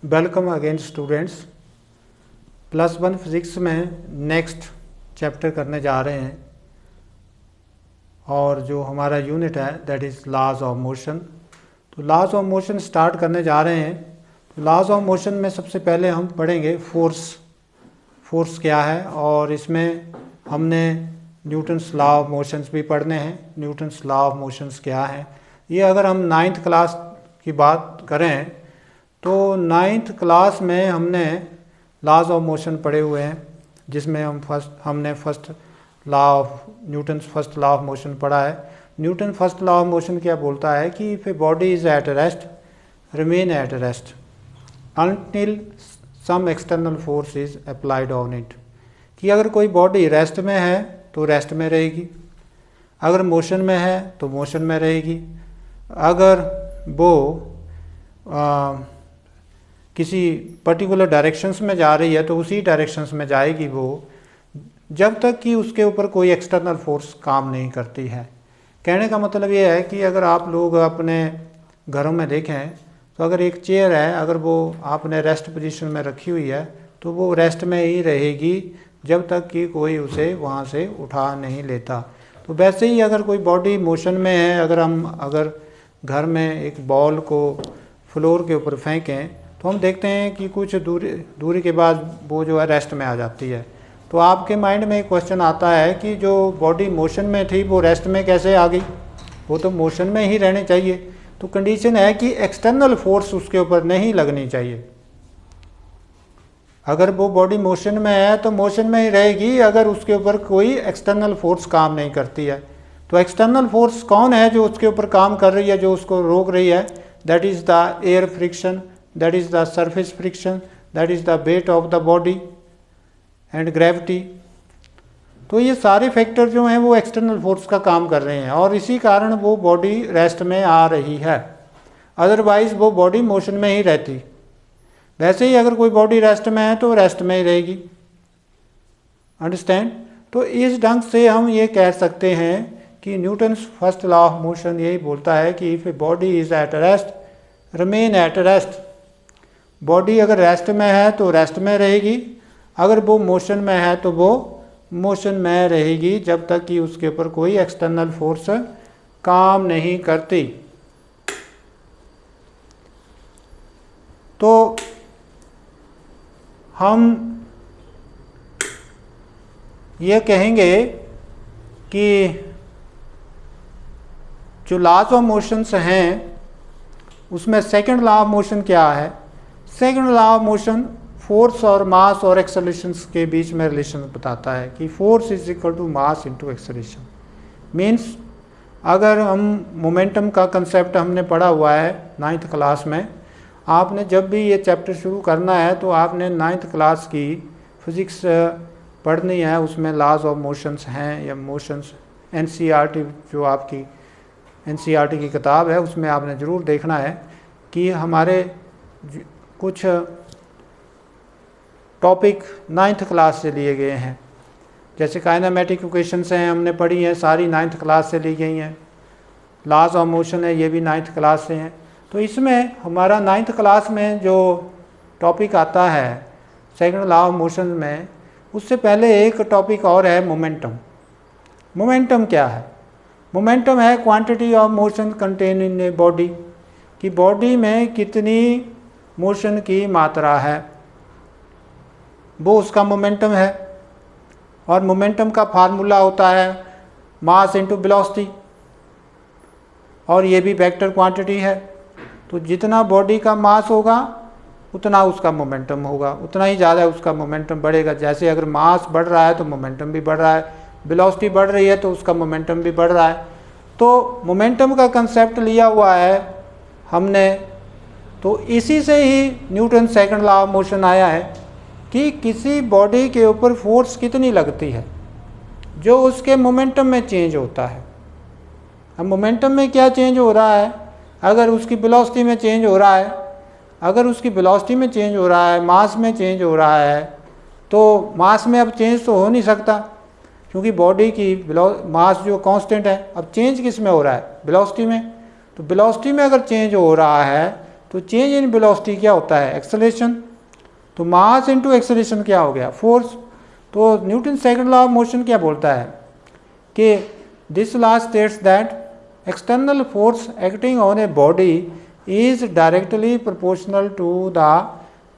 Welcome again students. +1 physics में next chapter करने जा रहे हैं और जो हमारा यूनिट है that is laws of motion. तो लॉज ऑफ मोशन स्टार्ट करने जा रहे हैं। तो लॉज ऑफ मोशन में सबसे पहले हम पढ़ेंगे फोर्स क्या है, और इसमें हमने न्यूटन्स लॉ ऑफ मोशंस भी पढ़ने हैं। न्यूटन्स लॉ ऑफ मोशंस क्या है, ये अगर हम 9th क्लास की बात करें तो 9th क्लास में हमने लॉज ऑफ मोशन पढ़े हुए हैं, जिसमें हमने first Newton's first law of motion पढ़ा है। Newton first law of motion क्या बोलता है कि if a body is at rest remain at rest until some external force is applied on it, कि अगर कोई बॉडी रेस्ट में है तो रेस्ट में रहेगी, अगर मोशन में है तो मोशन में रहेगी, अगर वो किसी पर्टिकुलर डायरेक्शंस में जा रही है तो उसी डायरेक्शंस में जाएगी वो, जब तक कि उसके ऊपर कोई एक्सटर्नल फोर्स काम नहीं करती है। कहने का मतलब ये है कि अगर आप लोग अपने घरों में देखें तो अगर एक चेयर है, अगर वो आपने रेस्ट पोजीशन में रखी हुई है तो वो रेस्ट में ही रहेगी जब तक कि कोई उसे वहाँ से उठा नहीं लेता। तो वैसे ही अगर कोई बॉडी मोशन में है, अगर घर में एक बॉल को फ्लोर के ऊपर फेंकें तो हम देखते हैं कि कुछ दूरी के बाद वो जो है रेस्ट में आ जाती है। तो आपके माइंड में एक क्वेश्चन आता है कि जो बॉडी मोशन में थी वो रेस्ट में कैसे आ गई, वो तो मोशन में ही रहनी चाहिए। तो कंडीशन है कि एक्सटर्नल फोर्स उसके ऊपर नहीं लगनी चाहिए। अगर वो बॉडी मोशन में है तो मोशन में ही रहेगी अगर उसके ऊपर कोई एक्सटर्नल फोर्स काम नहीं करती है। तो एक्सटर्नल फोर्स कौन है जो उसके ऊपर काम कर रही है, जो उसको रोक रही है? That is the air friction, that is the surface friction, that is the weight of the body and gravity। तो ये सारे फैक्टर जो हैं वो एक्सटर्नल फोर्स का काम कर रहे हैं और इसी कारण वो बॉडी रेस्ट में आ रही है, अदरवाइज वो बॉडी मोशन में ही रहती। वैसे ही अगर कोई बॉडी रेस्ट में है तो रेस्ट में ही रहेगी। अंडरस्टैंड? तो इस ढंग से हम ये कह सकते हैं कि Newton's first law of motion यही बोलता है कि if a body is at rest remain at rest. Body अगर रेस्ट में है तो रेस्ट में रहेगी, अगर वो मोशन में है तो वो मोशन में रहेगी जब तक कि उसके ऊपर कोई एक्सटर्नल फोर्स काम नहीं करती। तो हम ये कहेंगे कि जो लॉज ऑफ मोशंस हैं उसमें सेकंड लॉ ऑफ मोशन क्या है? Second law of motion force और मास और एक्सेलरेशंस के बीच में रिलेशन बताता है कि force is equal to mass into acceleration. Means अगर हम मोमेंटम का कंसेप्ट हमने पढ़ा हुआ है 9th क्लास में, आपने जब भी ये चैप्टर शुरू करना है तो आपने 9th क्लास की फिज़िक्स पढ़नी है, उसमें लॉज ऑफ मोशंस हैं या मोशंस NCERT जो आपकी NCERT की किताब है उसमें आपने ज़रूर देखना है कि हमारे कुछ टॉपिक 9th क्लास से लिए गए हैं। जैसे काइनेमेटिक इक्वेशंस हैं हमने पढ़ी हैं, सारी 9th क्लास से ली गई हैं। लॉज ऑफ मोशन है ये भी 9th क्लास से हैं। तो इसमें हमारा 9th क्लास में जो टॉपिक आता है सेकंड लॉ ऑफ मोशन में, उससे पहले एक टॉपिक और है मोमेंटम। मोमेंटम क्या है? मोमेंटम है quantity of motion contain in a body, कि बॉडी में कितनी मोशन की मात्रा है वो उसका मोमेंटम है। और मोमेंटम का फार्मूला होता है मास इनटू वेलोसिटी, और ये भी वेक्टर क्वांटिटी है। तो जितना बॉडी का मास होगा उतना उसका मोमेंटम होगा, उतना ही ज़्यादा उसका मोमेंटम बढ़ेगा। जैसे अगर मास बढ़ रहा है तो मोमेंटम भी बढ़ रहा है, वेलोसिटी बढ़ रही है तो उसका मोमेंटम भी बढ़ रहा है। तो मोमेंटम का कंसेप्ट लिया हुआ है हमने, तो इसी से ही Newton second law of motion आया है कि किसी बॉडी के ऊपर फोर्स कितनी लगती है जो उसके मोमेंटम में चेंज होता है। अब मोमेंटम में क्या चेंज हो रहा है? अगर उसकी वेलोसिटी में चेंज हो रहा है, अगर उसकी वेलोसिटी में चेंज हो रहा है, मास में चेंज हो रहा है, तो मास में अब चेंज तो हो नहीं सकता क्योंकि बॉडी की मास जो कांस्टेंट है। अब चेंज किस में हो रहा है? वेलोसिटी में। तो वेलोसिटी में अगर चेंज हो रहा है तो चेंज इन वेलोसिटी क्या होता है, एक्सेलरेशन। तो मास इनटू एक्सेलरेशन क्या हो गया, फोर्स। तो Newton second law of motion क्या बोलता है कि this law states that external force acting on a body is directly proportional to the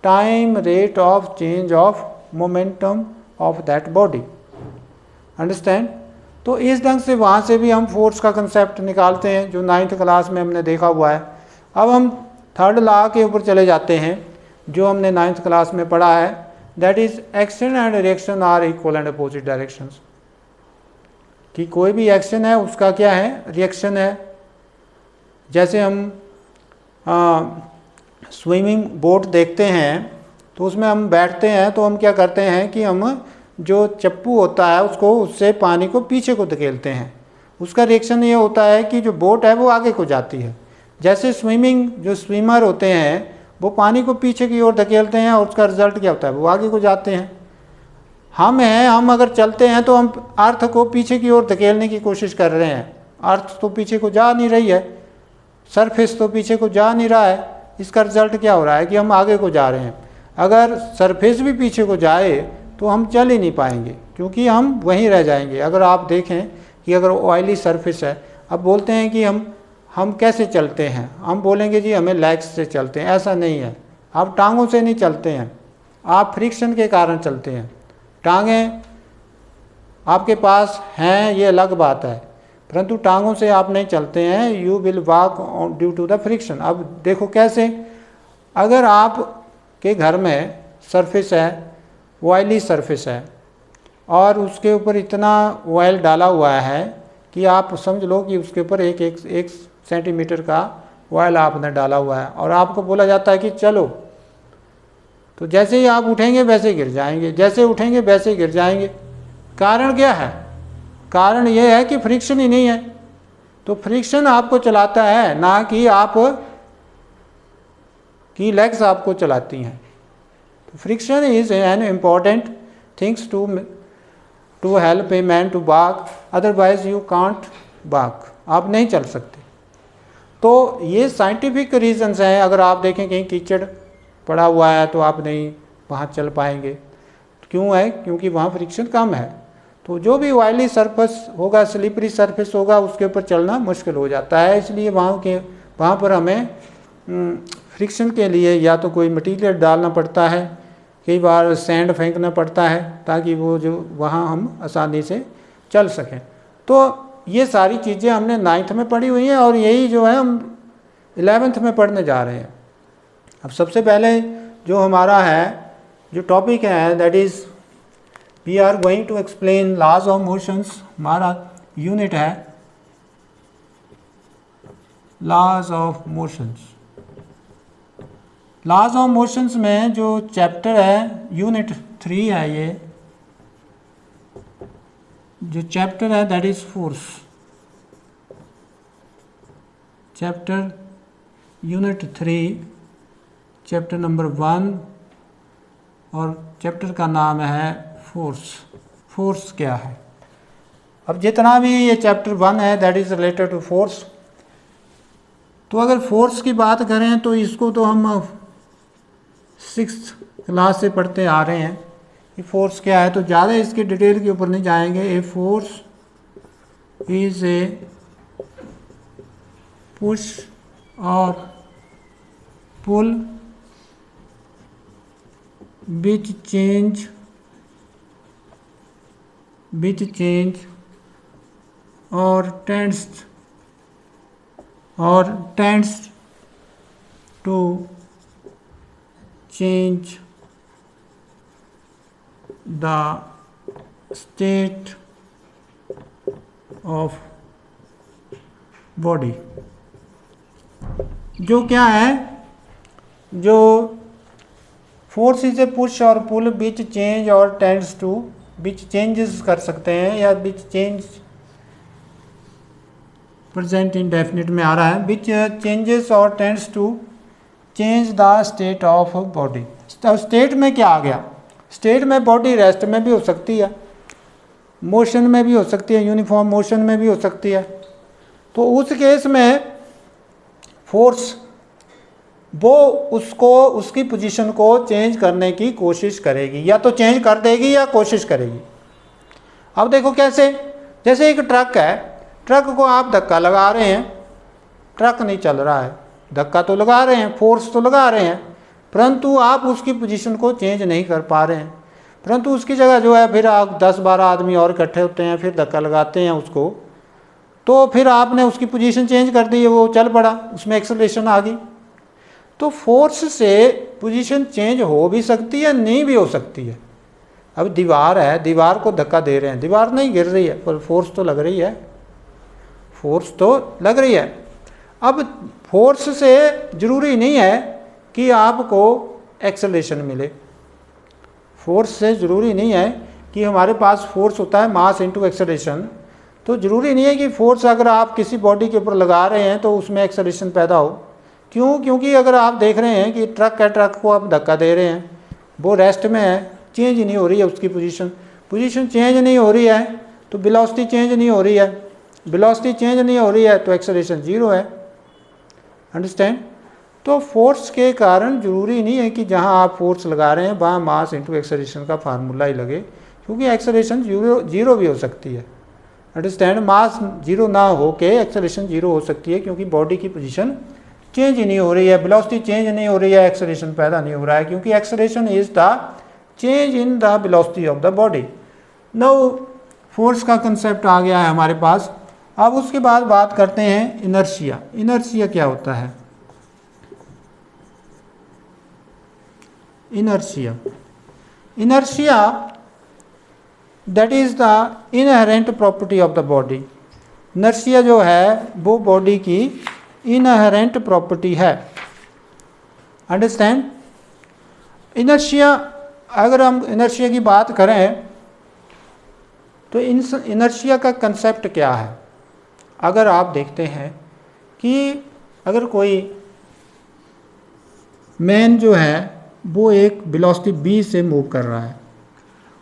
time rate of change of momentum of that body. Understand. तो इस ढंग से वहाँ से भी हम फोर्स का कंसेप्ट निकालते हैं जो 9th क्लास में हमने देखा हुआ है। अब हम थर्ड लॉ के ऊपर चले जाते हैं जो हमने 9th क्लास में पढ़ा है, that is action and reaction are equal and opposite directions. कि कोई भी एक्शन है उसका क्या है, रिएक्शन है। जैसे हम स्विमिंग बोट देखते हैं तो उसमें हम बैठते हैं तो हम क्या करते हैं कि हम जो चप्पू होता है उसको उससे पानी को पीछे को धकेलते हैं। उसका रिएक्शन ये होता है कि जो बोट है वो आगे को जाती है। जैसे स्विमिंग जो स्विमर होते हैं वो पानी को पीछे की ओर धकेलते हैं और उसका रिजल्ट क्या होता है, वो आगे को जाते हैं। हम अगर चलते हैं तो हम अर्थ को पीछे की ओर धकेलने की कोशिश कर रहे हैं। अर्थ तो पीछे को जा नहीं रही है, सरफेस तो पीछे को जा नहीं रहा है। इसका रिजल्ट क्या हो रहा है कि हम आगे को जा रहे हैं। अगर सरफेस भी पीछे को जाए तो हम चल ही नहीं पाएंगे क्योंकि हम वहीं रह जाएंगे। अगर आप देखें कि अगर ऑयली सरफेस है, अब बोलते हैं कि हम कैसे चलते हैं, हम बोलेंगे जी हमें लेग्स से चलते हैं। ऐसा नहीं है, आप टांगों से नहीं चलते हैं, आप फ्रिक्शन के कारण चलते हैं। टांगें आपके पास हैं ये अलग बात है, परंतु टांगों से आप नहीं चलते हैं। You will walk due to the friction. अब देखो कैसे, अगर आप के घर में सरफेस है, ऑयली सरफेस है और उसके ऊपर इतना ऑयल डाला हुआ है कि आप समझ लो कि उसके ऊपर एक सेंटीमीटर का ऑयल आपने डाला हुआ है और आपको बोला जाता है कि चलो, तो जैसे ही आप उठेंगे वैसे गिर जाएंगे, जैसे उठेंगे वैसे गिर जाएंगे। कारण क्या है, कारण ये है कि फ्रिक्शन ही नहीं है। तो फ्रिक्शन आपको चलाता है, ना कि आप की लेग्स आपको चलाती हैं। तो friction is an important things to help a man to walk, otherwise you can't walk, आप नहीं चल सकते। तो ये साइंटिफिक रीजंस हैं। अगर आप देखें कहीं कीचड़ पड़ा हुआ है तो आप नहीं वहाँ चल पाएंगे। क्यों है, क्योंकि वहाँ फ्रिक्शन कम है। तो जो भी ऑयली सरफेस होगा, स्लिपरी सरफेस होगा, उसके ऊपर चलना मुश्किल हो जाता है। इसलिए वहाँ पर हमें फ्रिक्शन के लिए या तो कोई मटीरियल डालना पड़ता है, कई बार सैंड फेंकना पड़ता है ताकि वो जो वहाँ हम आसानी से चल सकें। तो ये सारी चीज़ें हमने 9th में पढ़ी हुई हैं और यही जो है हम 11th में पढ़ने जा रहे हैं। अब सबसे पहले जो हमारा है जो टॉपिक है, that is we are going to explain laws of motions. हमारा यूनिट है laws of motions. Laws of motions में जो चैप्टर है, यूनिट 3 है, ये जो चैप्टर है that is force. Chapter unit 3 chapter number 1 और चैप्टर का नाम है फोर्स। फोर्स क्या है। अब जितना भी ये चैप्टर 1 है that is related to force. तो अगर फोर्स की बात करें तो इसको तो हम 6th क्लास से पढ़ते आ रहे हैं कि फोर्स क्या है, तो ज़्यादा इसकी डिटेल के ऊपर नहीं जाएंगे। A force is a push और पुल which change or tends to change the state of body। जो क्या है, जो फोर्स इज ए पुश और पुल विच चेंज और टेंड्स टू, विच चेंजेस कर सकते हैं या विच चेंज प्रेजेंट इंडेफिनिट में आ रहा है, विच चेंजेस और tends to change the state of body. State में क्या आ गया, स्टेट में बॉडी रेस्ट में भी हो सकती है, मोशन में भी हो सकती है, यूनिफॉर्म मोशन में भी हो सकती है। तो उस केस में फोर्स वो उसकी पोजीशन को चेंज करने की कोशिश करेगी, या तो चेंज कर देगी या कोशिश करेगी। अब देखो कैसे, जैसे एक ट्रक है, ट्रक को आप धक्का लगा रहे हैं, ट्रक नहीं चल रहा है, धक्का तो लगा रहे हैं, फोर्स तो लगा रहे हैं, परंतु आप उसकी पोजीशन को चेंज नहीं कर पा रहे हैं। परंतु उसकी जगह जो है फिर आप 10-12 आदमी और इकट्ठे होते हैं, फिर धक्का लगाते हैं उसको, तो फिर आपने उसकी पोजीशन चेंज कर दी है, वो चल पड़ा, उसमें एक्सेलरेशन आ गई। तो फोर्स से पोजीशन चेंज हो भी सकती है, नहीं भी हो सकती है। अब दीवार है, दीवार को धक्का दे रहे हैं, दीवार नहीं गिर रही है पर फोर्स तो लग रही है, फोर्स तो लग रही है। अब फोर्स से ज़रूरी नहीं है कि आपको एक्सेलरेशन मिले, फोर्स से ज़रूरी नहीं है कि हमारे पास फोर्स होता है मास इनटू एक्सेलरेशन, तो ज़रूरी नहीं है कि फोर्स अगर आप किसी बॉडी के ऊपर लगा रहे हैं तो उसमें एक्सेलरेशन पैदा हो। क्यों? क्योंकि अगर आप देख रहे हैं कि ट्रक है, ट्रक को आप धक्का दे रहे हैं, वो रेस्ट में है, चेंज नहीं हो रही है उसकी पोजीशन चेंज नहीं हो रही है, तो वेलोसिटी चेंज नहीं हो रही है, वेलोसिटी चेंज नहीं हो रही है तो एक्सेलरेशन 0 है। अंडरस्टैंड? तो फोर्स के कारण ज़रूरी नहीं है कि जहां आप फोर्स लगा रहे हैं वहाँ मास इनटू एक्सेलरेशन का फार्मूला ही लगे, क्योंकि एक्सेलरेशन 0 भी हो सकती है। अंडरस्टैंड? मास 0 ना हो के एक्सेलरेशन 0 हो सकती है, क्योंकि बॉडी की पोजीशन चेंज ही नहीं हो रही है, वेलोसिटी चेंज नहीं हो रही है, एक्सेलरेशन पैदा नहीं हो रहा है, क्योंकि acceleration is the change in the velocity of the body. Now force का कंसेप्ट आ गया है हमारे पास। अब उसके बाद बात करते हैं इनर्शिया। इनर्शिया क्या होता है? Inertia that is the inherent property of the body. Inertia जो है वो बॉडी की इनहेरेंट प्रॉपर्टी है। अंडरस्टैंड? इनर्शिया, अगर हम इनर्शिया की बात करें तो इनर्शिया का कंसेप्ट क्या है? अगर आप देखते हैं कि अगर कोई मैन जो है वो एक वेलोसिटी v से मूव कर रहा है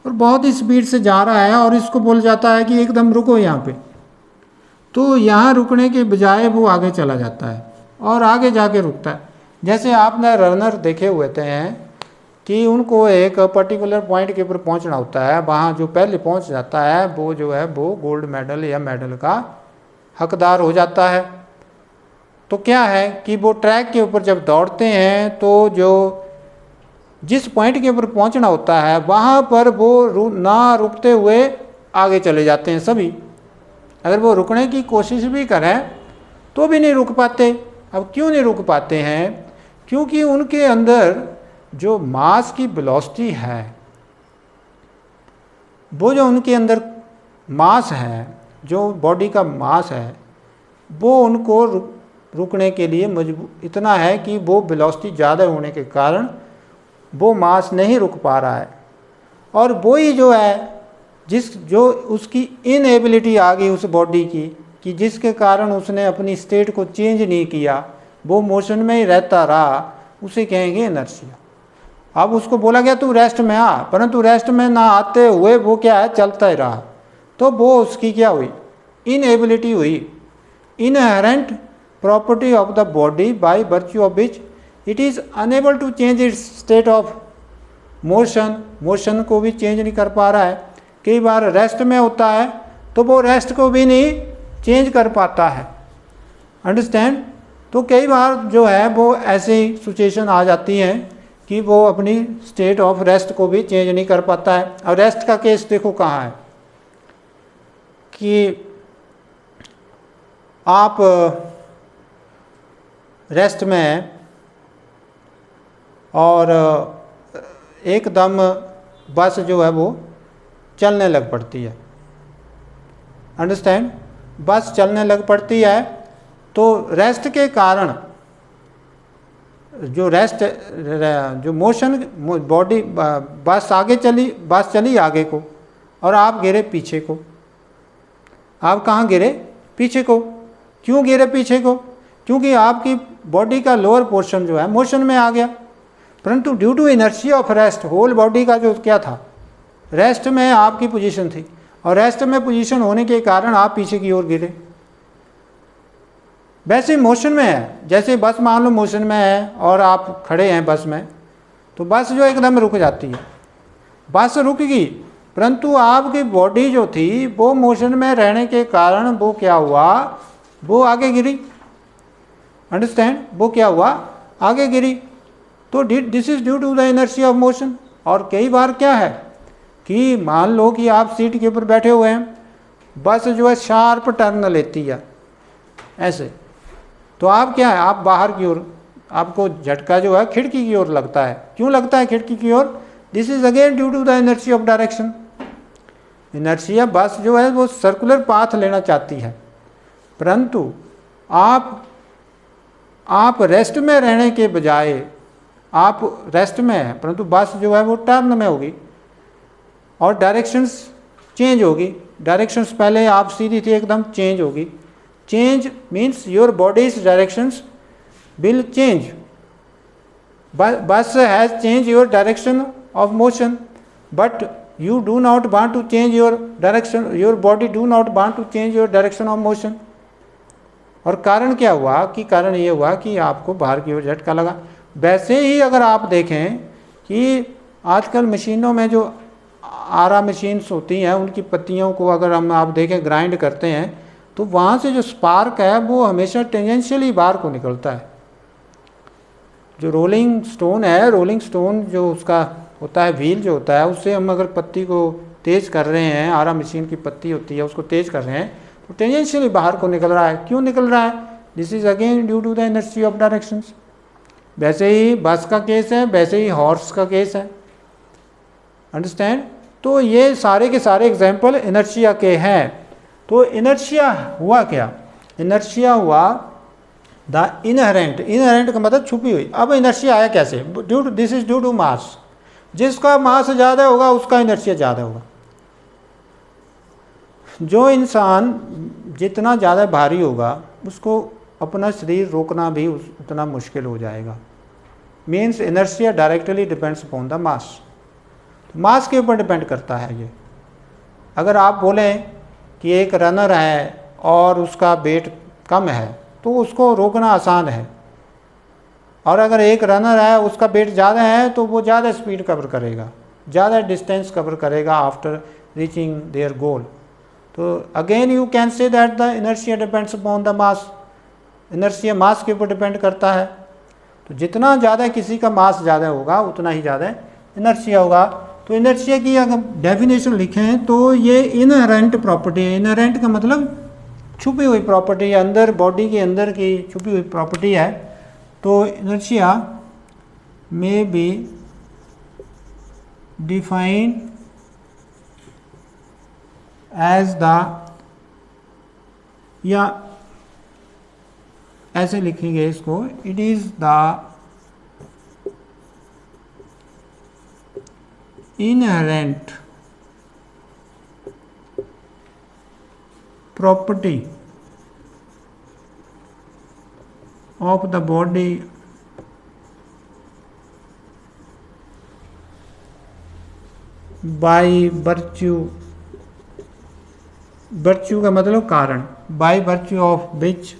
और बहुत ही स्पीड से जा रहा है, और इसको बोल जाता है कि एकदम रुको यहाँ पे, तो यहाँ रुकने के बजाय वो आगे चला जाता है और आगे जाके रुकता है। जैसे आपने रनर देखे हुए थे कि उनको एक पर्टिकुलर पॉइंट के ऊपर पहुँचना होता है, वहाँ जो पहले पहुँच जाता है वो जो है वो गोल्ड मेडल या मेडल का हकदार हो जाता है। तो क्या है कि वो ट्रैक के ऊपर जब दौड़ते हैं तो जो जिस पॉइंट के ऊपर पहुंचना होता है वहाँ पर वो ना रुकते हुए आगे चले जाते हैं सभी। अगर वो रुकने की कोशिश भी करें तो भी नहीं रुक पाते। अब क्यों नहीं रुक पाते हैं? क्योंकि उनके अंदर जो मास की वेलोसिटी है, वो जो उनके अंदर मास है, जो बॉडी का मास है, वो उनको रुकने के लिए मजबूर इतना है कि वो वेलोसिटी ज़्यादा होने के कारण वो मास नहीं रुक पा रहा है। और वही जो है जो उसकी इनएबिलिटी आ गई उस बॉडी की, कि जिसके कारण उसने अपनी स्टेट को चेंज नहीं किया, वो मोशन में ही रहता रहा, उसे कहेंगे इनर्शिया। अब उसको बोला गया तू रेस्ट में आ, परंतु रेस्ट में ना आते हुए वो क्या है चलता ही रहा, तो वो उसकी क्या हुई? इनएबिलिटी हुई। Inherent property of the body by virtue of which it is unable to change its state of motion को भी चेंज नहीं कर पा रहा है। कई बार रेस्ट में होता है तो वो रेस्ट को भी नहीं चेंज कर पाता है। अंडरस्टैंड? तो कई बार जो है वो ऐसी सिचुएशन आ जाती है कि वो अपनी स्टेट ऑफ रेस्ट को भी चेंज नहीं कर पाता है। और रेस्ट का केस देखो कहाँ है कि आप रेस्ट में हैं और एकदम बस जो है वो चलने लग पड़ती है। अंडरस्टैंड? बस चलने लग पड़ती है तो रेस्ट के कारण जो मोशन बॉडी बस चली आगे को और आप गिरे पीछे को। आप कहाँ गिरे? पीछे को। क्यों गिरे पीछे को? क्योंकि आपकी बॉडी का लोअर पोर्शन जो है मोशन में आ गया, परंतु due to inertia of rest whole body का जो क्या था, रेस्ट में आपकी पोजीशन थी, और रेस्ट में पोजीशन होने के कारण आप पीछे की ओर गिरे। वैसे मोशन में है, जैसे बस मान लो मोशन में है और आप खड़े हैं बस में, तो बस जो एकदम रुक जाती है, बस रुक गई, परंतु आपकी बॉडी जो थी वो मोशन में रहने के कारण वो क्या हुआ, वो आगे गिरी। अंडरस्टैंड, वो क्या हुआ, आगे गिरी। तो this is due to the inertia of motion. और कई बार क्या है कि मान लो कि आप सीट के ऊपर बैठे हुए हैं, बस जो है शार्प टर्न लेती है ऐसे, तो आप क्या है, आप बाहर की ओर, आपको झटका जो है खिड़की की ओर लगता है। क्यों लगता है खिड़की की ओर? This is again due to the inertia of direction. Inertia, बस जो है वो सर्कुलर पाथ लेना चाहती है, परंतु आप रेस्ट में रहने के बजाय, आप रेस्ट में हैं परंतु बस जो है वो टर्न में होगी और डायरेक्शंस चेंज होगी। डायरेक्शंस पहले आप सीधी थी एकदम, चेंज होगी। Change means your bodies directions will change. Bus has change your direction of motion, but you do not want to change your direction, your body do not want to change your direction of motion। और कारण क्या हुआ कि कारण ये हुआ कि आपको बाहर की ओर झटका लगा। वैसे ही अगर आप देखें कि आजकल मशीनों में जो आरा मशीन्स होती हैं, उनकी पत्तियों को अगर आप देखें ग्राइंड करते हैं, तो वहाँ से जो स्पार्क है वो हमेशा टेंजेंशियली बाहर को निकलता है। जो रोलिंग स्टोन है, रोलिंग स्टोन जो उसका होता है, व्हील जो होता है, उससे हम अगर पत्ती को तेज़ कर रहे हैं, आरा मशीन की पत्ती होती है उसको तेज़ कर रहे हैं, तो टेंजेंशियली बाहर को निकल रहा है। क्यों निकल रहा है? This is again due to the inertia of directions. वैसे ही बस का केस है, वैसे ही हॉर्स का केस है। अंडरस्टैंड? तो ये सारे के सारे एग्जाम्पल इनर्शिया के हैं। तो इनर्शिया हुआ क्या? इनर्शिया हुआ द इनहेरेंट। इनहेरेंट का मतलब छुपी हुई। अब इनर्शिया आया कैसे? Due to, this is due to mass. जिसका मास ज़्यादा होगा उसका इनर्शिया ज़्यादा होगा। जो इंसान जितना ज़्यादा भारी होगा उसको अपना शरीर रोकना भी उतना मुश्किल हो जाएगा। Means inertia directly depends upon the मास। तो मास के ऊपर डिपेंड करता है ये। अगर आप बोलें कि एक रनर है और उसका वेट कम है तो उसको रोकना आसान है, और अगर एक रनर है उसका वेट ज़्यादा है तो वो ज़्यादा स्पीड कवर करेगा, ज़्यादा डिस्टेंस कवर करेगा आफ्टर रीचिंग देयर गोल। तो again you can say that the inertia depends upon the mass. Inertia mass के ऊपर डिपेंड करता है। तो जितना ज़्यादा किसी का मास ज़्यादा होगा उतना ही ज़्यादा इनर्शिया होगा। तो इनर्शिया की अगर डेफिनेशन लिखें तो ये इनहेरेंट प्रॉपर्टी है। इनहेरेंट का मतलब छुपी हुई प्रॉपर्टी, अंदर बॉडी के अंदर की छुपी हुई प्रॉपर्टी है। तो inertia may be defined as the, या ऐसे लिखेंगे इसको, it is the inherent property of the body by virtue, virtue का मतलब कारण, by virtue of which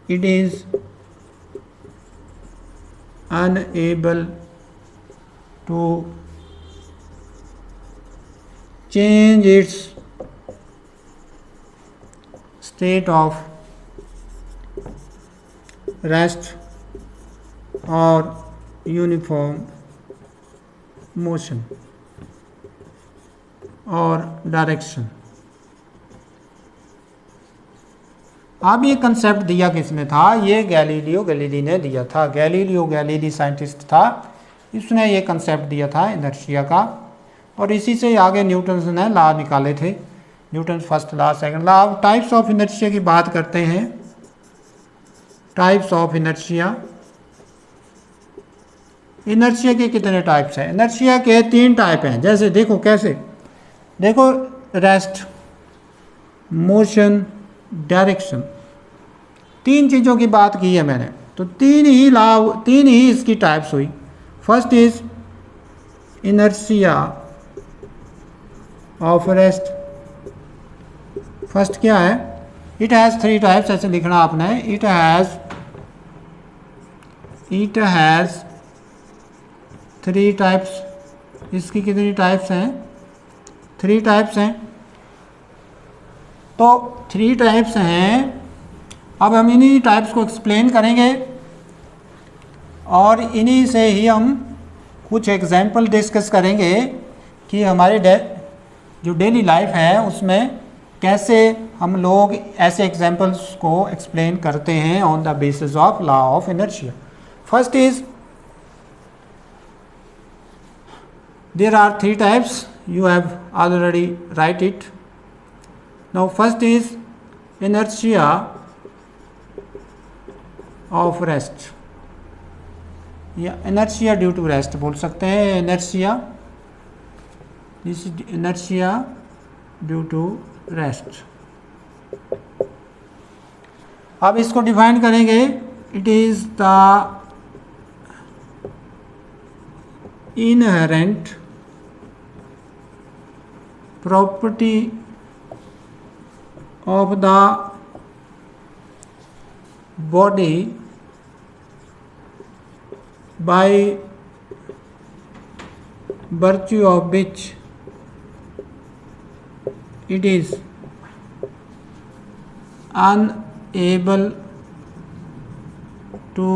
it is unable to change its state of rest or uniform motion और direction. अब ये कंसेप्ट दिया किसने था? ये गैलीलियो गैलीली ने दिया था। गैलीलियो गैलीली साइंटिस्ट था, इसने ये कंसेप्ट दिया था इनर्शिया का, और इसी से आगे न्यूटन ने लॉ निकाले थे, Newton first law, second law. अब टाइप्स ऑफ इनर्शिया की बात करते हैं। टाइप्स ऑफ इनर्शिया, इनर्शिया के कितने टाइप्स हैं? इनर्शिया के 3 टाइप हैं। जैसे देखो कैसे, देखो रेस्ट, मोशन, डायरेक्शन, 3 चीज़ों की बात की है मैंने। तो 3 ही इसकी टाइप्स हुई। First is inertia of rest. First क्या है? इट हैज़ 3 टाइप्स, ऐसे लिखना आपने, इट हैज़ 3 टाइप्स। इसकी कितनी टाइप्स हैं? 3 टाइप्स हैं। तो 3 टाइप्स हैं। अब हम इन्हीं टाइप्स को एक्सप्लेन करेंगे और इन्हीं से ही हम कुछ एग्जाम्पल डिस्कस करेंगे कि हमारे जो डेली लाइफ है उसमें कैसे हम लोग ऐसे एग्जाम्पल्स को एक्सप्लेन करते हैं on the basis of law of inertia. First is, there are 3 types, you have already write it. Now first is inertia of rest, या inertia due to rest बोल सकते हैं। inertia, this is inertia due to rest। अब इसको define करेंगे, it is the inherent property of the body by virtue of which it is unable to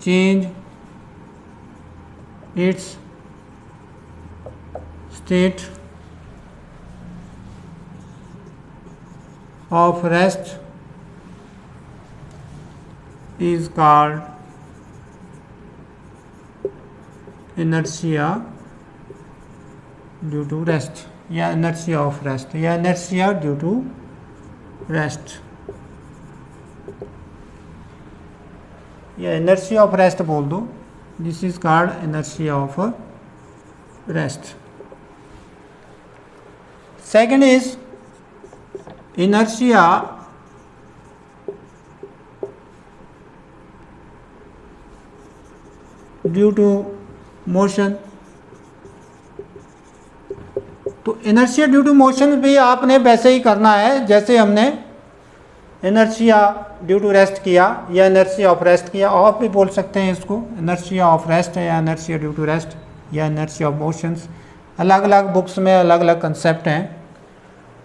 change its state of rest is called inertia due to rest, या inertia of rest, या inertia due to rest, या inertia of rest बोल दो। This is called inertia of rest. Second is inertia due to motion। तो inertia due to motion भी आपने वैसे ही करना है जैसे हमने inertia ड्यू टू रेस्ट किया या इनर्शिया ऑफ रेस्ट किया। आप भी बोल सकते हैं इसको इनर्शिया ऑफ रेस्ट है या इनर्शिया ड्यू टू रेस्ट या इनर्शिया ऑफ मोशंस। अलग अलग बुक्स में अलग अलग कंसेप्ट हैं।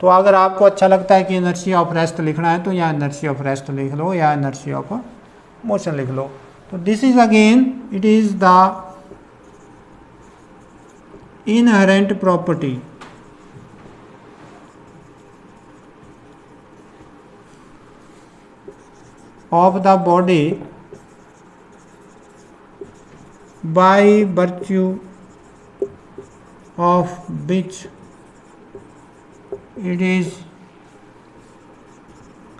तो अगर आपको अच्छा लगता है कि इनर्शिया ऑफ रेस्ट लिखना है तो या इनर्शिया ऑफ रेस्ट लिख लो या इनर्शिया ऑफ मोशन लिख लो। तो this is again it is the inherent property of the body by virtue of which it is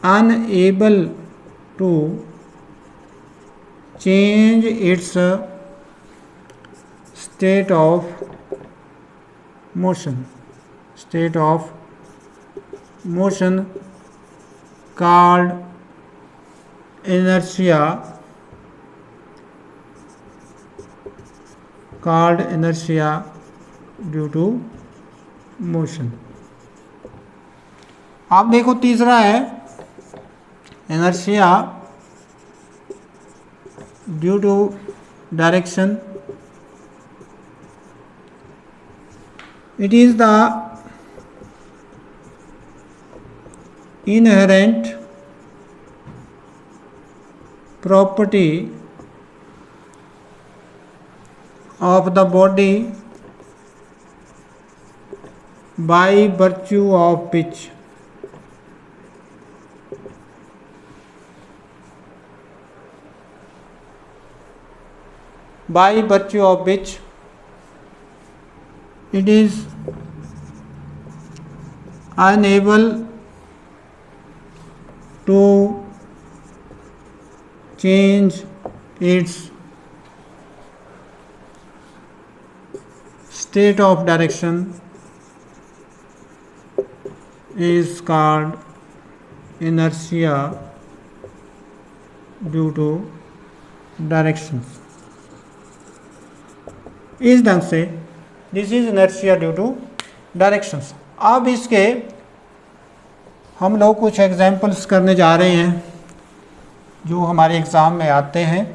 unable to change its state of motion, called inertia due to motion। आप देखो तीसरा है inertia due to direction। it is the inherent property of the body by virtue of which it is unable to change its state of direction is called inertia due to direction। इस ढंग से this is inertia due to directions। अब इसके हम लोग कुछ examples करने जा रहे हैं जो हमारे एग्ज़ाम में आते हैं।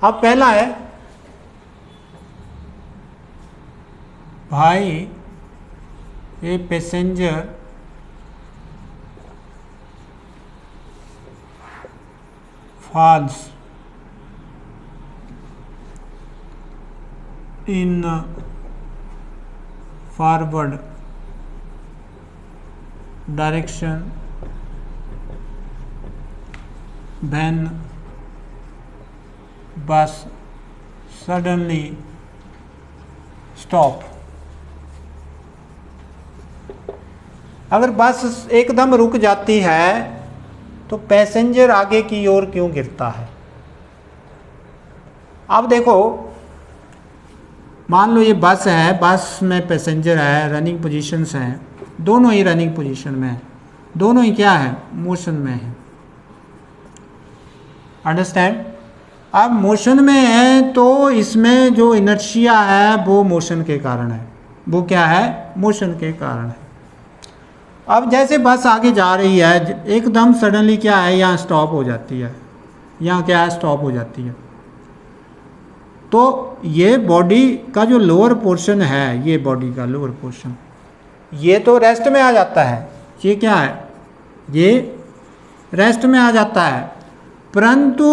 अब पहला है, भाई a passenger falls in forward direction when bus suddenly stop। अगर बस एकदम रुक जाती है तो पैसेंजर आगे की ओर क्यों गिरता है। अब देखो, मान लो ये बस है, बस में पैसेंजर है, रनिंग पोजीशंस हैं, दोनों ही रनिंग पोजीशन में है, दोनों ही क्या है, मोशन में है। अंडरस्टैंड। अब मोशन में है तो इसमें जो इनर्शिया है वो मोशन के कारण है, वो क्या है, मोशन के कारण है। अब जैसे बस आगे जा रही है, एकदम सडनली क्या है, यहाँ स्टॉप हो जाती है, यहाँ क्या है, स्टॉप हो जाती है। तो ये बॉडी का जो लोअर पोर्शन है, ये बॉडी का लोअर पोर्शन, ये तो रेस्ट में आ जाता है। ये क्या है, ये रेस्ट में आ जाता है। परंतु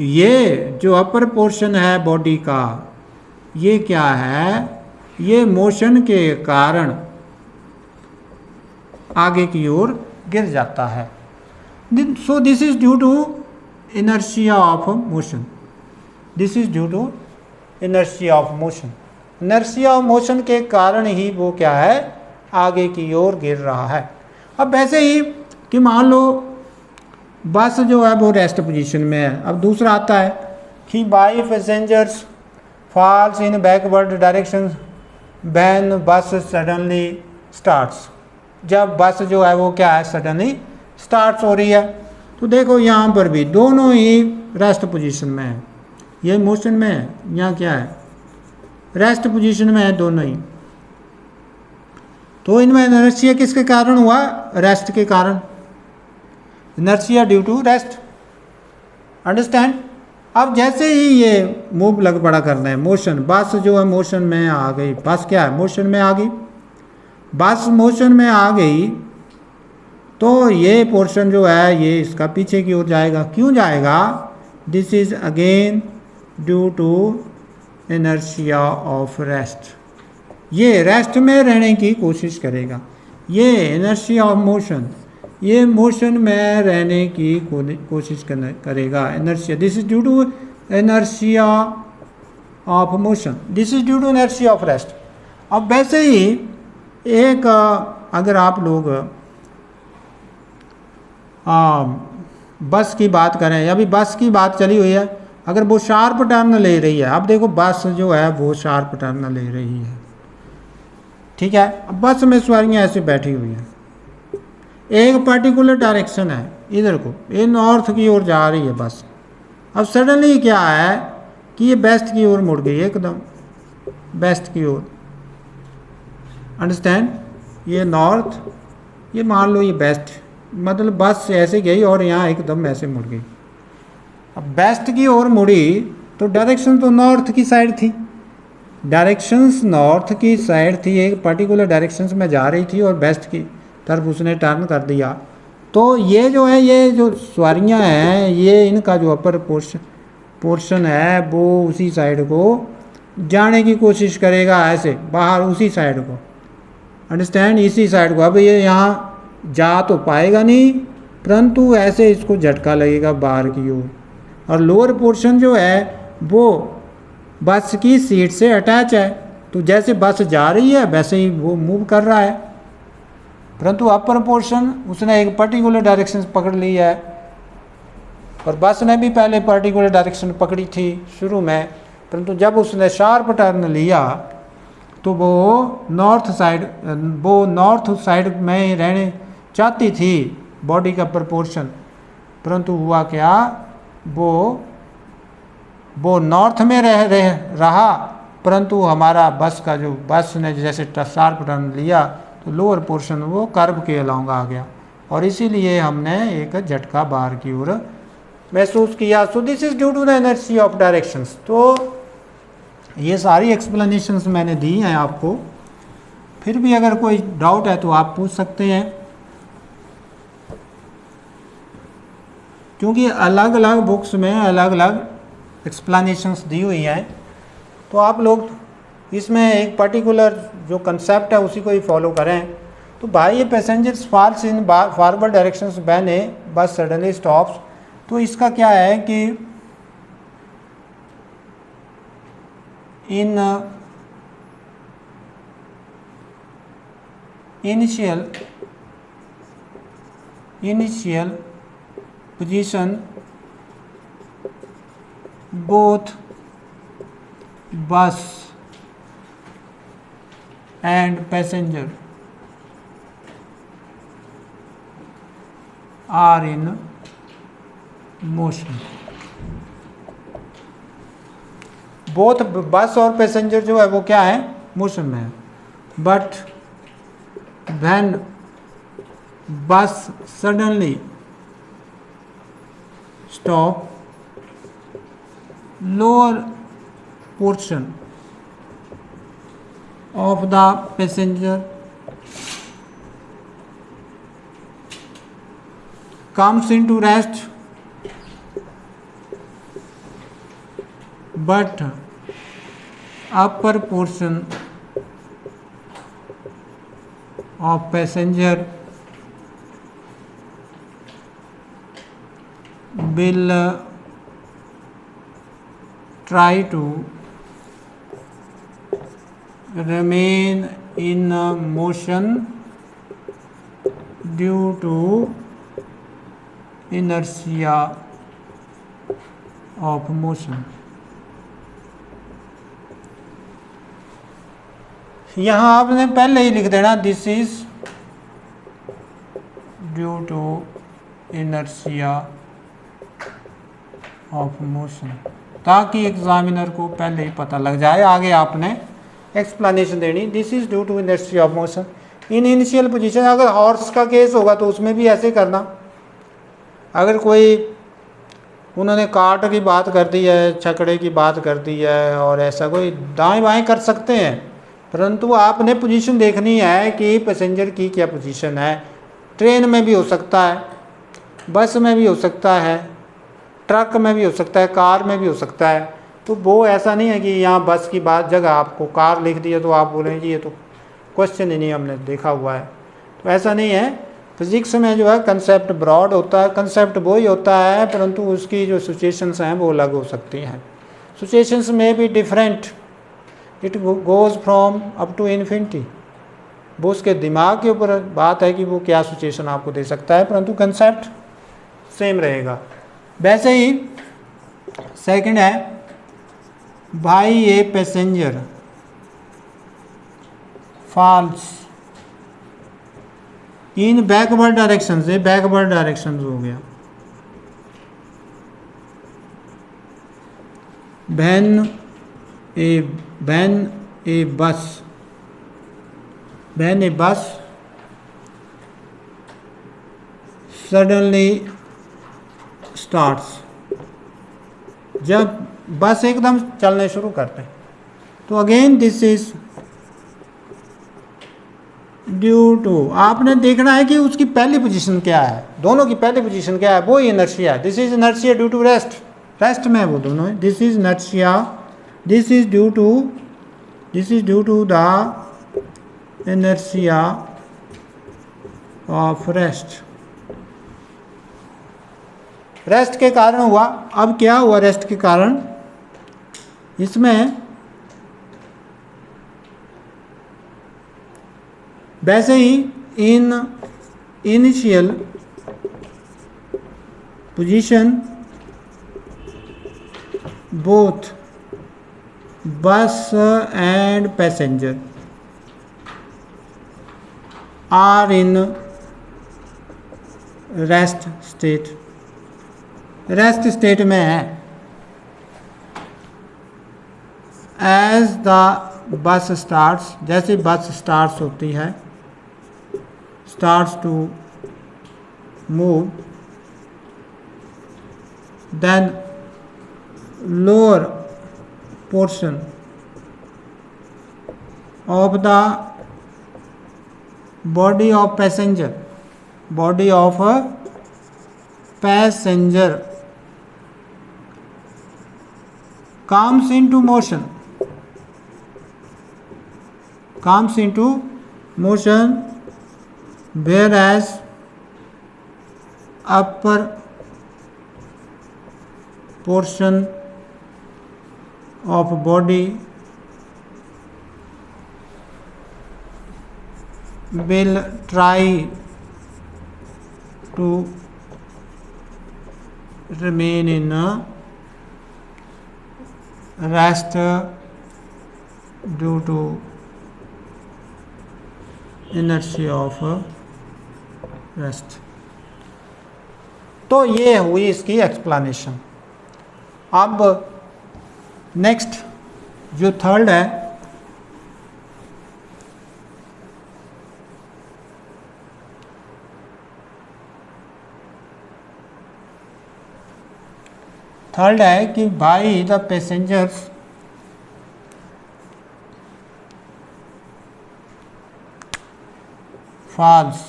ये जो अपर पोर्शन है बॉडी का, ये क्या है, ये मोशन के कारण आगे की ओर गिर जाता है। So this is due to inertia of motion. This is due to inertia of motion. Inertia of motion के कारण ही वो क्या है, आगे की ओर गिर रहा है। अब वैसे ही कि मान लो बस जो है वो रेस्ट पोजीशन में है। अब दूसरा आता है कि by passengers falls in backward direction when बस सडनली स्टार्ट्स। जब बस जो है वो क्या है, सडनली स्टार्ट्स हो रही है। तो देखो यहाँ पर भी दोनों ही रेस्ट पोजीशन में है, ये मोशन में है, यहाँ क्या है, रेस्ट पोजीशन में है दोनों ही। तो इनमें इनर्शिया किसके कारण हुआ, रेस्ट के कारण। Inertia due to rest. Understand. अब जैसे ही ये मूव लग पड़ा करना है, मोशन, बस जो है मोशन में आ गई, बस क्या है, मोशन में आ गई, बस मोशन में आ गई, तो ये पोर्शन जो है ये इसका पीछे की ओर जाएगा। क्यों जाएगा, this is again due to inertia of rest. ये रेस्ट में रहने की कोशिश करेगा। ये इनर्शिया ऑफ मोशन, ये मोशन में रहने की कोशिश करेगा। Inertia, this is due to inertia of motion, this is due to inertia of rest. अब वैसे ही एक अगर आप लोग बस की बात करें, अभी बस की बात चली हुई है, अगर वो शार्प टर्न ले रही है, अब देखो बस जो है वो शार्प टर्न ले रही है, ठीक है। अब बस में सवारियाँ ऐसे बैठी हुई हैं, एक पर्टिकुलर डायरेक्शन है इधर को, ये नॉर्थ की ओर जा रही है बस। अब सडनली क्या है कि ये वेस्ट की ओर मुड़ गई, एकदम वेस्ट की ओर। अंडरस्टैंड। ये नॉर्थ, ये मान लो ये वेस्ट, मतलब बस ऐसे गई और यहाँ एकदम ऐसे मुड़ गई। अब वेस्ट की ओर मुड़ी तो डायरेक्शन तो नॉर्थ की साइड थी, डायरेक्शंस नॉर्थ की साइड थी, एक पर्टिकुलर डायरेक्शंस में जा रही थी और वेस्ट की तरफ उसने टर्न कर दिया। तो ये जो है, ये जो सवारियाँ हैं, ये इनका जो अपर पोर्शन है वो उसी साइड को जाने की कोशिश करेगा, ऐसे बाहर उसी साइड को। अंडरस्टैंड, इसी साइड को। अब ये यहाँ जा तो पाएगा नहीं, परंतु ऐसे इसको झटका लगेगा बाहर की ओर। और लोअर पोर्शन जो है वो बस की सीट से अटैच है, तो जैसे बस जा रही है वैसे ही वो मूव कर रहा है। परंतु अपर पोर्शन उसने एक पर्टिकुलर डायरेक्शन पकड़ ली है, और बस ने भी पहले पर्टिकुलर डायरेक्शन पकड़ी थी शुरू में, परंतु जब उसने शार्प टर्न लिया तो वो नॉर्थ साइड में रहने चाहती थी बॉडी का प्रपोर्शन, परंतु हुआ क्या, वो नॉर्थ में रहा, परंतु हमारा बस ने जैसे शार्प टर्न लिया तो लोअर पोर्शन वो कर्व के अलोंग आ गया और इसीलिए हमने एक झटका बाहर की ओर महसूस किया। So this is due to the inertia of directions. तो ये सारी एक्सप्लेनेशंस मैंने दी हैं आपको, फिर भी अगर कोई डाउट है तो आप पूछ सकते हैं, क्योंकि अलग अलग बुक्स में अलग अलग एक्सप्लेनेशंस दी हुई हैं, तो आप लोग इसमें एक पर्टिकुलर जो कंसेप्ट है उसी को ही फॉलो करें। तो भाई ये passengers falls in forward directions when a बस सडनली स्टॉप्स, तो इसका क्या है कि इन initial position both bus and passenger are in motion। Both बस और पैसेंजर जो है वो क्या है, मोशन में है। बट व्हेन बस suddenly stop, lower portion of the passenger comes into rest, but upper portion of passenger will try to remain in motion due to inertia of motion। यहाँ आपने पहले ही लिख देना this is due to inertia of motion, ताकि examiner को पहले ही पता लग जाए। आगे आपने एक्सप्लेनेशन देनी, this is due to inertia of motion in initial position. अगर हॉर्स का केस होगा तो उसमें भी ऐसे करना। अगर कोई उन्होंने कार्ट की बात कर दी है, छकड़े की बात कर दी है, और ऐसा कोई दाएं बाएं कर सकते हैं, परंतु आपने पोजीशन देखनी है कि पैसेंजर की क्या पोजीशन है। ट्रेन में भी हो सकता है, बस में भी हो सकता है, ट्रक में भी हो सकता है, कार में भी हो सकता है। तो वो ऐसा नहीं है कि यहाँ बस की बात जगह आपको कार लिख दिया तो आप बोलें जी ये तो क्वेश्चन ही नहीं हमने देखा हुआ है। तो ऐसा नहीं है। फिजिक्स में जो है कंसेप्ट ब्रॉड होता है, कंसेप्ट वो ही होता है, परंतु उसकी जो सिचुएशंस हैं वो अलग हो सकती हैं। सिचुएशंस में भी different, it goes from up to infinity. वो उसके दिमाग के ऊपर बात है कि वो क्या सिचुएशन आपको दे सकता है, परंतु कंसेप्ट सेम रहेगा। वैसे ही सेकंड है by a passenger falls in backward direction से, बैकवर्ड डायरेक्शन हो गया। व्हेन ए बस सडनली स्टार्ट्स, जब बस एकदम चलने शुरू करते हैं तो again this is due to, आपने देखना है कि उसकी पहली पोजीशन क्या है, दोनों की पहली पोजीशन क्या है, वो इनर्शिया है। This is inertia due to rest, rest में वो दोनों है। This is inertia, this is due to the inertia of rest. Rest के कारण हुआ। अब क्या हुआ रेस्ट के कारण, इसमें वैसे ही in initial position both bus and passenger are in rest state, rest state में है। एज द बस स्टार्ट्स, जैसे बस स्टार्ट्स होती है, starts to move, then lower portion of the body of passenger, body of a passenger comes into motion, whereas upper portion of body will try to remain in rest due to inertia of rest। तो ये हुई इसकी explanation. अब next जो third है, third है कि by the passengers falls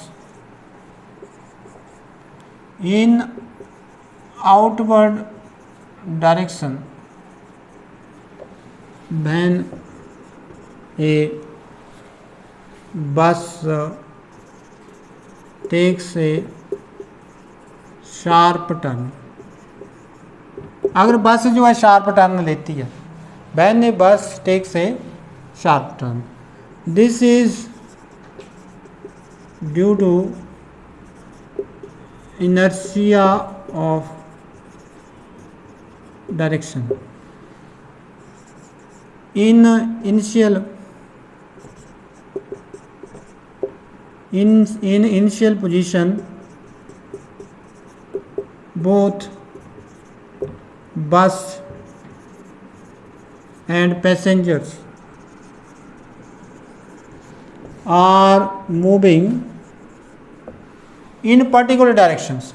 in outward direction when a bus takes a sharp turn. अगर बस जो है शार्प टर्न लेती है, when a bus takes a sharp turn, this is due to inertia of direction in initial position both bus and passengers are moving in particular directions,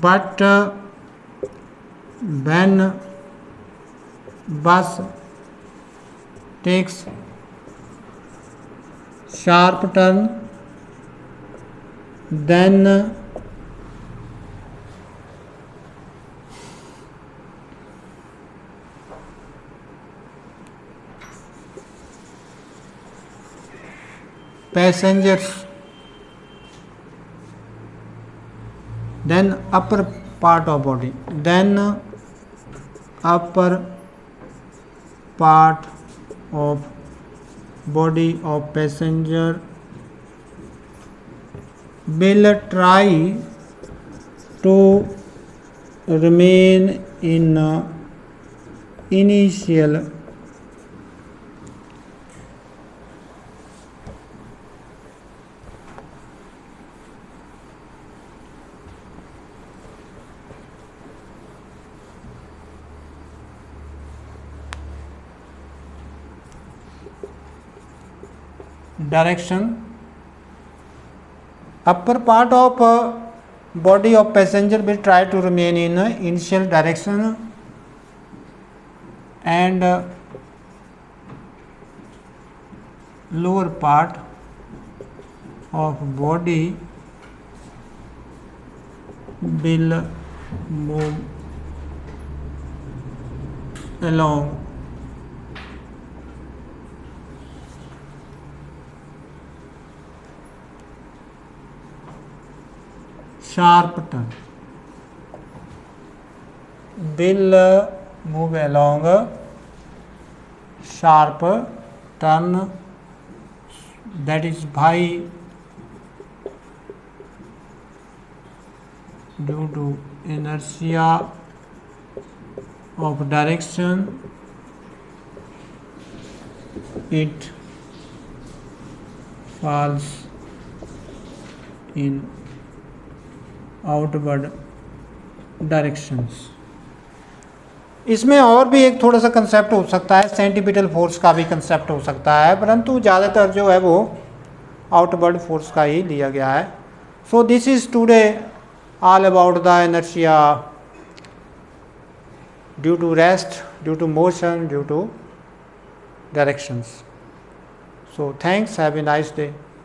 but when bus takes sharp turn, then passengers, then upper part of body, then upper part of body of passenger will try to remain in initial direction। upper part of body of passenger will try to remain in initial direction and lower part of body will move along sharp turn, will move along sharp turn that is by due to inertia of direction it falls in outward directions। इसमें और भी एक थोड़ा सा concept हो सकता है, centripetal force का भी कंसेप्ट हो सकता है, परंतु ज़्यादातर जो है वो आउटवर्ड फोर्स का ही लिया गया है। So this is today all about the inertia due to rest, due to motion, due to directions. So thanks, have a nice day.